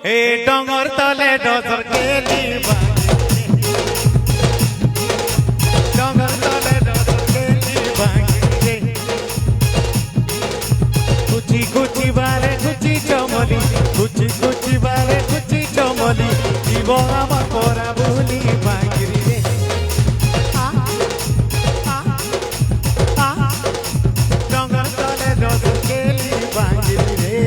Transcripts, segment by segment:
এ ডঙর তলে ডজর কেলি ডঙর তলে ডজর কেলি ভাঙি কুচি কুচি বারে কুচি চমলি কুচি কুচি বারে কুচি চমলি জীব আমার পরা বলি ভাঙি রে ডঙর তলে ডজর কেলি ভাঙি রে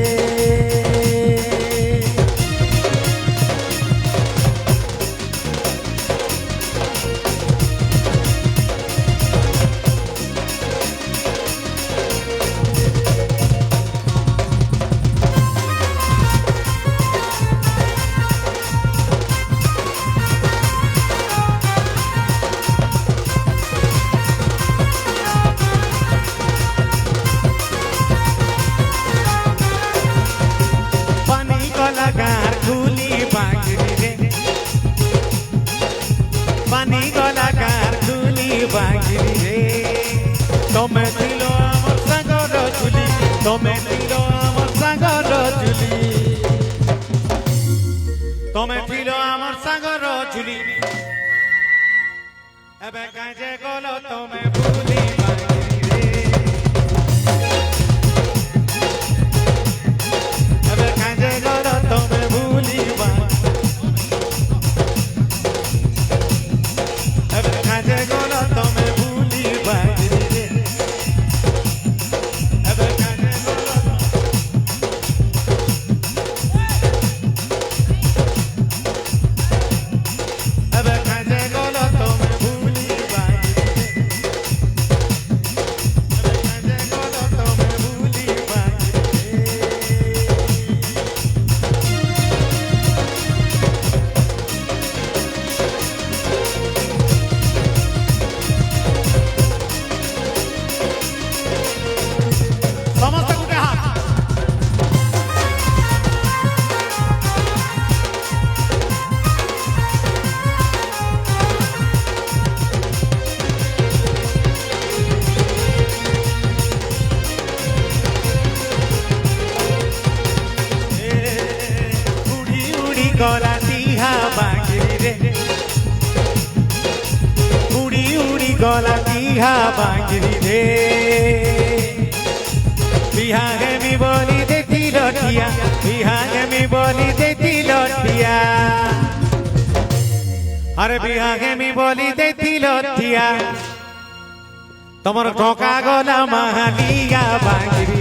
गलाकार खुली बांगरी रे पानी गलाकार खुली बांगरी रे तमे दिलो आमर सागर झुली तमे दिलो आमर सागर झुली तमे दिलो आमर सागर झुली एबे काजे गलो तमे भूली बांगरी रे एबे काजे गलो तमे भूली एबे काजे गलो तमे भूली बांगरी रे एबे काजे गलो एबे काजे गलो तमे भूली बांगरी रे एबे काजे गलो तमे भूली बांगरी रे ସମସ୍ତେ ଗୋଟେ ହାତ ଉଡ଼ି ଉଡ଼ି ଗଲା ଟିହା ବାଙ୍ଗିରି ରେ ଉଡ଼ି ଉଡ଼ି ଗଲା ଟିହା ବାଙ୍ଗିରି ରେ बिहागे मी बोली देती लठिया बिहागे मी बोली देती लठिया अरे बिहागे मी बोली देती लठिया तमर टोका गला महालिया बांगरी